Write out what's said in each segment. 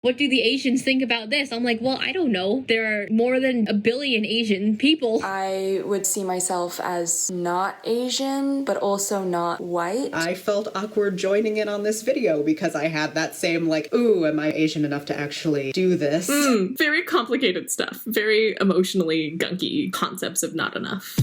what do the Asians think about this? I'm like, well, I don't know. There are more than 1 billion Asian people. I would see myself as not Asian, but also not white. I felt awkward joining in on this video because I had that same like, ooh, am I Asian enough to actually do this? Very complicated stuff. Very emotionally gunky concepts of not enough.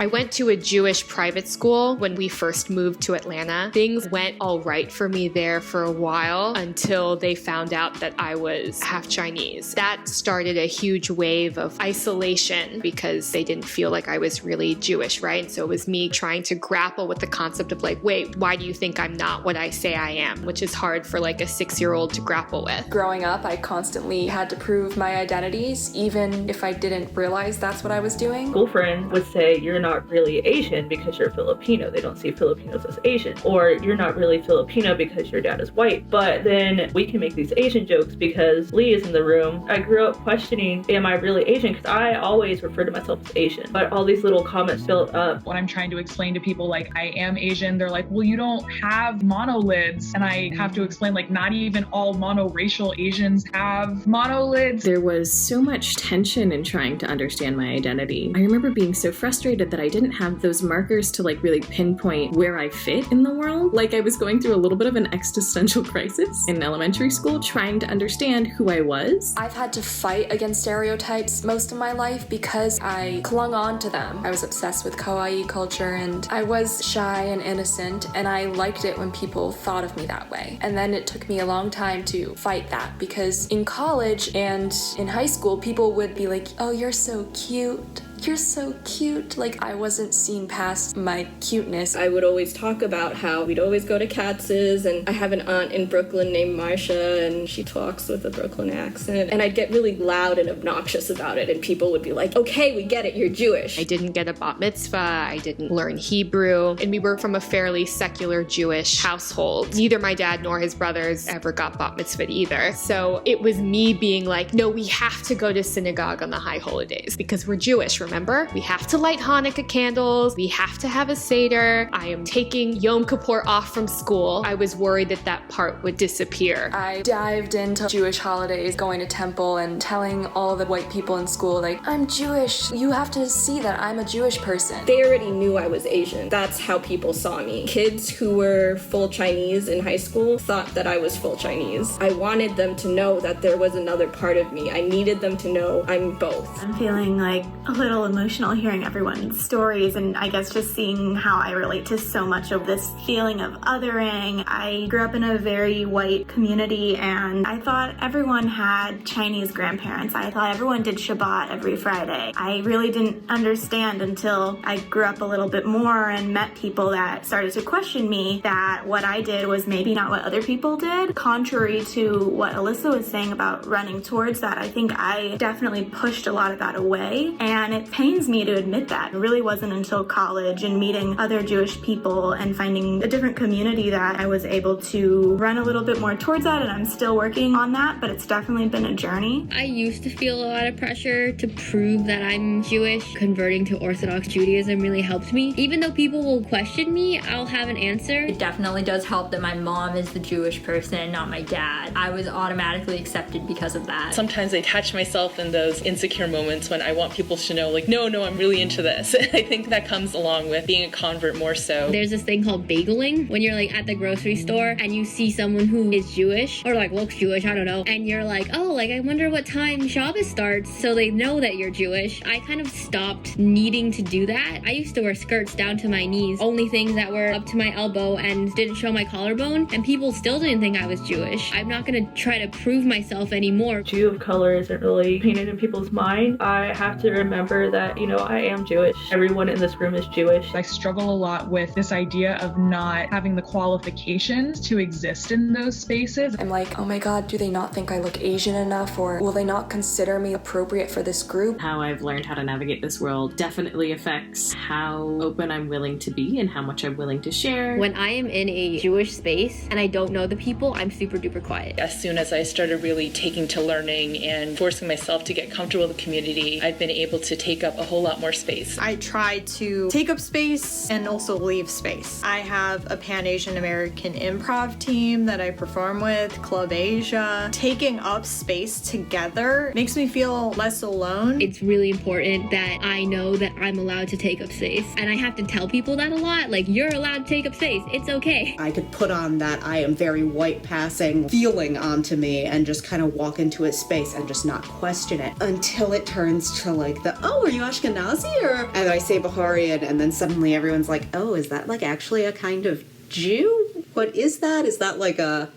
I went to a Jewish private school when we first moved to Atlanta. Things went all right for me there for a while until they found out that I was half Chinese. That started a huge wave of isolation because they didn't feel like I was really Jewish, right? And so it was me trying to grapple with the concept of like, wait, why do you think I'm not what I say I am? Which is hard for like a 6-year-old to grapple with. Growing up, I constantly had to prove my identities, even if I didn't realize that's what I was doing. School friends would say, you're not really Asian because you're Filipino. They don't see Filipinos as Asian. Or you're not really Filipino because your dad is white. But then we can make these Asian jokes because Lee is in the room. I grew up questioning, am I really Asian? Because I always refer to myself as Asian. But all these little comments filled up. When I'm trying to explain to people like I am Asian, they're like, well, you don't have monolids. And I have to explain like not even all monoracial Asians have monolids. There was so much tension in trying to understand my identity. I remember being so frustrated that I didn't have those markers to like really pinpoint where I fit in the world. Like I was going through a little bit of an existential crisis in elementary school, trying to understand who I was. I've had to fight against stereotypes most of my life because I clung on to them. I was obsessed with kawaii culture and I was shy and innocent, and I liked it when people thought of me that way. And then it took me a long time to fight that because in college and in high school, people would be like, oh, you're so cute. You're so cute. Like, I wasn't seeing past my cuteness. I would always talk about how we'd always go to Katz's, and I have an aunt in Brooklyn named Marsha, and she talks with a Brooklyn accent, and I'd get really loud and obnoxious about it, and people would be like, okay, we get it, you're Jewish. I didn't get a bat mitzvah, I didn't learn Hebrew, and we were from a fairly secular Jewish household. Neither my dad nor his brothers ever got bat mitzvah either. So it was me being like, no, we have to go to synagogue on the high holidays because we're Jewish, remember? We have to light Hanukkah candles. We have to have a Seder. I am taking Yom Kippur off from school. I was worried that that part would disappear. I dived into Jewish holidays, going to temple and telling all the white people in school, like, I'm Jewish. You have to see that I'm a Jewish person. They already knew I was Asian. That's how people saw me. Kids who were full Chinese in high school thought that I was full Chinese. I wanted them to know that there was another part of me. I needed them to know I'm both. I'm feeling like a little emotional hearing everyone's stories, and I guess just seeing how I relate to so much of this feeling of othering. I grew up in a very white community, and I thought everyone had Chinese grandparents. I thought everyone did Shabbat every Friday. I really didn't understand until I grew up a little bit more and met people that started to question me that what I did was maybe not what other people did. Contrary to what Alyssa was saying about running towards that, I think I definitely pushed a lot of that away, and it pains me to admit that. It really wasn't until college and meeting other Jewish people and finding a different community that I was able to run a little bit more towards that, and I'm still working on that, but it's definitely been a journey. I used to feel a lot of pressure to prove that I'm Jewish. Converting to Orthodox Judaism really helped me. Even though people will question me, I'll have an answer. It definitely does help that my mom is the Jewish person, not my dad. I was automatically accepted because of that. Sometimes I catch myself in those insecure moments when I want people to know, like, no, I'm really into this. I think that comes along with being a convert more so. There's this thing called bageling, when you're like at the grocery store and you see someone who is Jewish or like looks Jewish, I don't know, and you're like, oh, like I wonder what time Shabbos starts, so they know that you're Jewish. I kind of stopped needing to do that. I used to wear skirts down to my knees, only things that were up to my elbow and didn't show my collarbone, and people still didn't think I was Jewish. I'm not gonna try to prove myself anymore. Jew of color isn't really painted in people's mind. I have to remember that, I am Jewish. Everyone in this room is Jewish. I struggle a lot with this idea of not having the qualifications to exist in those spaces. I'm like, oh my God, do they not think I look Asian enough, or will they not consider me appropriate for this group? How I've learned how to navigate this world definitely affects how open I'm willing to be and how much I'm willing to share. When I am in a Jewish space and I don't know the people, I'm super duper quiet. As soon as I started really taking to learning and forcing myself to get comfortable with the community, I've been able to take take up a whole lot more space. I try to take up space and also leave space. I have a Pan-Asian American improv team that I perform with, Club Asia. Taking up space together makes me feel less alone. It's really important that I know that I'm allowed to take up space. And I have to tell people that a lot. Like, you're allowed to take up space. It's okay. I could put on that I am very white passing feeling onto me and just kind of walk into a space and just not question it until it turns to like oh, are you Ashkenazi? Or, and I say Baharian, and then suddenly everyone's like, oh, is that like actually a kind of Jew? What is that? Is that like a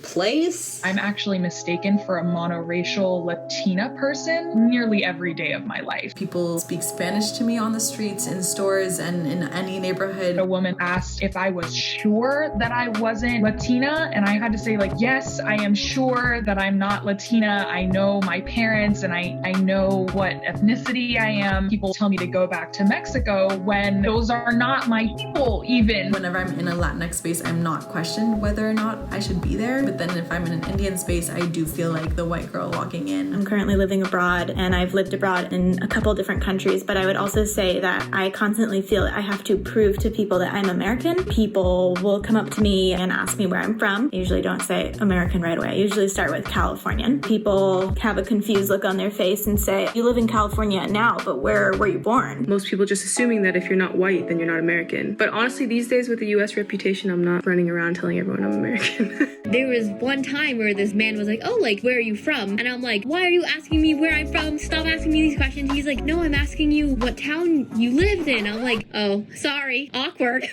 place? I'm actually mistaken for a monoracial Latina person nearly every day of my life. People speak Spanish to me on the streets, in stores, and in any neighborhood. A woman asked if I was sure that I wasn't Latina, and I had to say, like, yes, I am sure that I'm not Latina. I know my parents, and I know what ethnicity I am. People tell me to go back to Mexico when those are not my people, even. Whenever I'm in a Latinx space, I'm not questioned whether or not I should be there. But then if I'm in an Indian space, I do feel like the white girl walking in. I'm currently living abroad, and I've lived abroad in a couple different countries, but I would also say that I constantly feel that I have to prove to people that I'm American. People will come up to me and ask me where I'm from. I usually don't say American right away. I usually start with Californian. People have a confused look on their face and say, you live in California now, but where were you born? Most people just assuming that if you're not white, then you're not American. But honestly, these days with the US reputation, I'm not running around telling everyone I'm American. There was one time where this man was like, oh, like, where are you from? And I'm like, why are you asking me where I'm from? Stop asking me these questions. He's like, no, I'm asking you what town you lived in. I'm like, oh, sorry, awkward.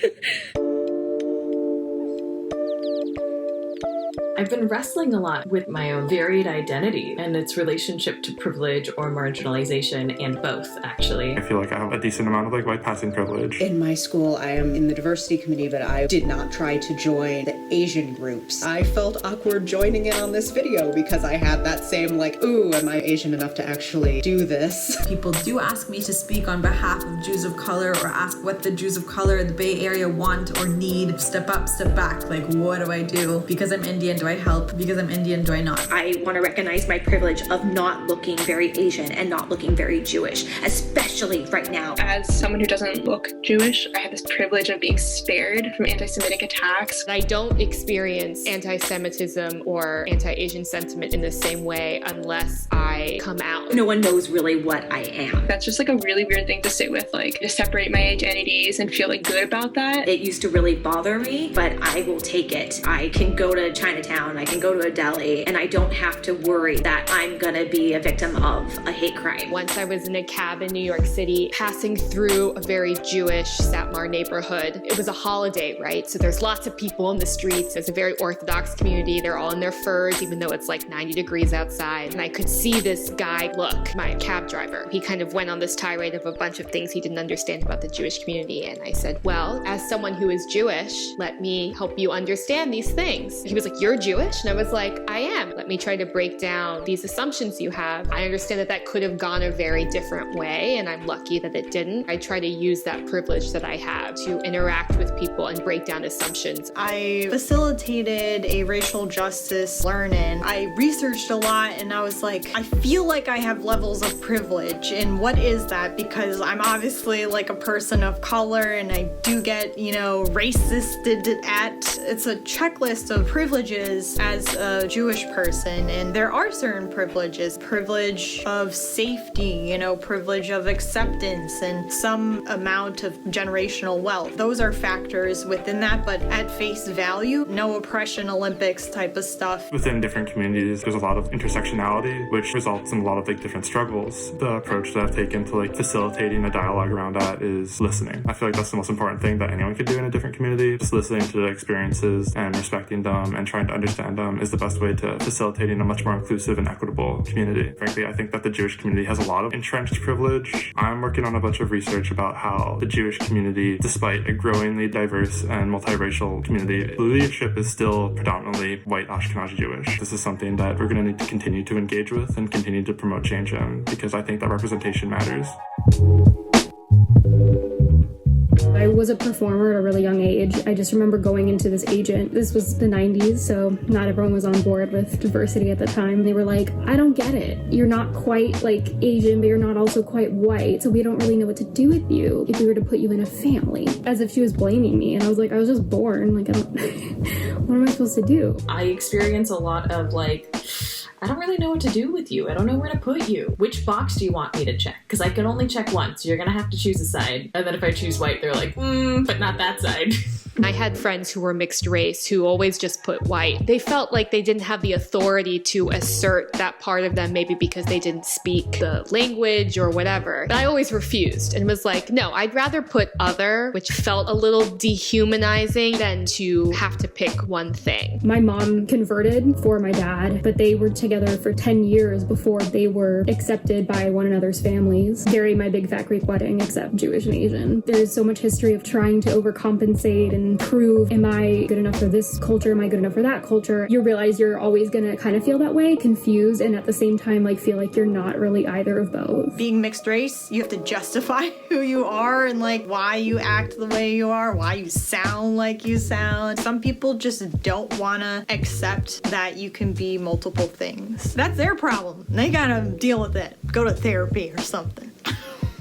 I've been wrestling a lot with my own varied identity and its relationship to privilege or marginalization, and both, actually. I feel like I have a decent amount of white passing privilege. In my school, I am in the diversity committee, but I did not try to join the Asian groups. I felt awkward joining in on this video because I had that same ooh, am I Asian enough to actually do this? People do ask me to speak on behalf of Jews of color, or ask what the Jews of color in the Bay Area want or need. Step up, step back. What do I do? Because I'm Indian, do I help? Because I'm Indian, do I not? I want to recognize my privilege of not looking very Asian and not looking very Jewish, especially right now. As someone who doesn't look Jewish, I have this privilege of being spared from anti-Semitic attacks. I don't experience anti-Semitism or anti-Asian sentiment in the same way unless I come out. No one knows really what I am. That's just a really weird thing to sit with, to separate my identities and feel good about that. It used to really bother me, but I will take it. I can go to Chinatown, I can go to a deli, and I don't have to worry that I'm gonna be a victim of a hate crime. Once I was in a cab in New York City, passing through a very Jewish Satmar neighborhood. It was a holiday, right? So there's lots of people in the streets. It's a very Orthodox community. They're all in their furs, even though it's 90 degrees outside. And I could see this guy, my cab driver. He kind of went on this tirade of a bunch of things he didn't understand about the Jewish community. And I said, well, as someone who is Jewish, let me help you understand these things. He was like, you're Jewish? And I was like, I am. Let me try to break down these assumptions you have. I understand that could have gone a very different way, and I'm lucky that it didn't. I try to use that privilege that I have to interact with people and break down assumptions. I facilitated a racial justice learn-in. I researched a lot, and I was like, I feel like I have levels of privilege, and what is that? Because I'm obviously a person of color, and I do get, racisted at. It's a checklist of privileges as a Jewish person, and there are certain privileges. Privilege of safety, privilege of acceptance, and some amount of generational wealth. Those are factors within that, but at face value, no oppression Olympics type of stuff. Within different communities, there's a lot of intersectionality, which results in a lot of different struggles. The approach that I've taken to facilitating a dialogue around that is listening. I feel like that's the most important thing that anyone could do in a different community. Just listening to the experiences and respecting them and trying to understand them is the best way to facilitating a much more inclusive and equitable community. Frankly, I think that the Jewish community has a lot of entrenched privilege. I'm working on a bunch of research about how the Jewish community, despite a growingly diverse and multiracial community, the leadership is still predominantly white Ashkenazi Jewish. This is something that we're going to need to continue to engage with and continue to promote change in, because I think that representation matters. I was a performer at a really young age. I just remember going into this agent. This was the 90s, so not everyone was on board with diversity at the time. They were like, I don't get it. You're not quite like Asian, but you're not also quite white, so we don't really know what to do with you if we were to put you in a family. As if she was blaming me, and I was like, I was just born. Like, I don't, what am I supposed to do? I experience a lot of like, I don't really know what to do with you. I don't know where to put you. Which box do you want me to check? Because I can only check once. You're gonna have to choose a side. And then if I choose white, they're like, but not that side. I had friends who were mixed race who always just put white. They felt like they didn't have the authority to assert that part of them, maybe because they didn't speak the language or whatever. But I always refused and was like, no, I'd rather put other, which felt a little dehumanizing than to have to pick one thing. My mom converted for my dad, but they were together for 10 years before they were accepted by one another's families. Very my big fat Greek wedding, except Jewish and Asian. There's so much history of trying to overcompensate and prove, am I good enough for this culture? Am I good enough for that culture? You realize you're always gonna kind of feel that way, confused, and at the same time, like, feel like you're not really either of both. Being mixed race, you have to justify who you are and like why you act the way you are, why you sound like you sound. Some people just don't wanna accept that you can be multiple things. That's their problem. They gotta deal with it. Go to therapy or something.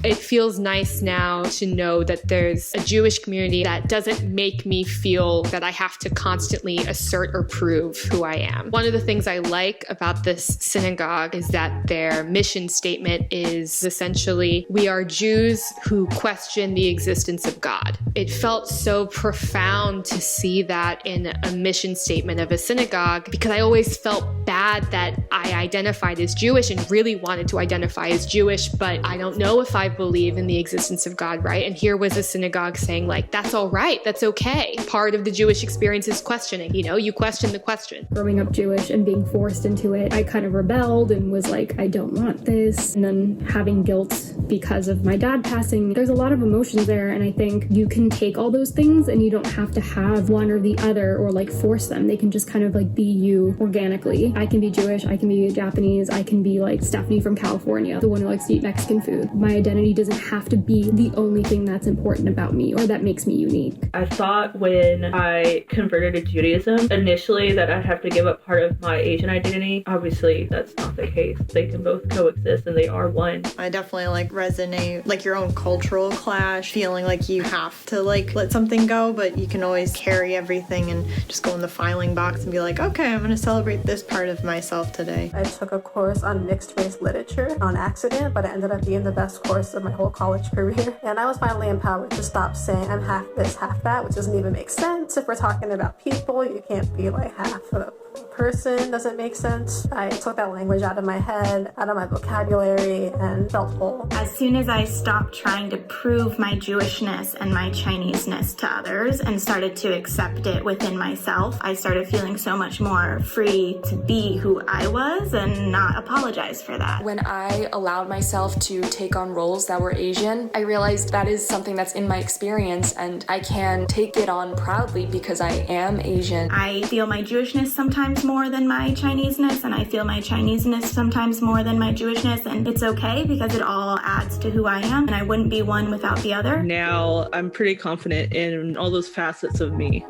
It feels nice now to know that there's a Jewish community that doesn't make me feel that I have to constantly assert or prove who I am. One of the things I like about this synagogue is that their mission statement is essentially, we are Jews who question the existence of God. It felt so profound to see that in a mission statement of a synagogue, because I always felt bad that I identified as Jewish and really wanted to identify as Jewish, but I don't know if I believe in the existence of God, right? And here was a synagogue saying like, that's all right, that's okay. Part of the Jewish experience is questioning, you know, you question the question. Growing up Jewish and being forced into it, I kind of rebelled and was like, I don't want this. And then having guilt because of my dad passing, there's a lot of emotions there. And I think you can take all those things and you don't have to have one or the other or like force them. They can just kind of like be you organically. I can be Jewish, I can be Japanese, I can be like Stephanie from California, the one who likes to eat Mexican food. My identity doesn't have to be the only thing that's important about me or that makes me unique. I thought when I converted to Judaism initially that I'd have to give up part of my Asian identity. Obviously, that's not the case. They can both coexist and they are one. I definitely like resonate, like your own cultural clash, feeling like you have to like let something go, but you can always carry everything and just go in the filing box and be like, okay, I'm gonna celebrate this part of myself today. I took a course on mixed race literature on accident, but it ended up being the best course of my whole college career. And I was finally empowered to stop saying I'm half this, half that, which doesn't even make sense. If we're talking about people, you can't be like half a person, doesn't make sense. I took that language out of my head, out of my vocabulary, and felt whole. As soon as I stopped trying to prove my Jewishness and my Chineseness to others and started to accept it within myself, I started feeling so much more free to be who I was and not apologize for that. When I allowed myself to take on roles that were Asian, I realized that is something that's in my experience and I can take it on proudly because I am Asian. I feel my Jewishness sometimes more than my Chineseness, and I feel my Chineseness sometimes more than my Jewishness, and it's okay because it all adds to who I am, and I wouldn't be one without the other. Now I'm pretty confident in all those facets of me.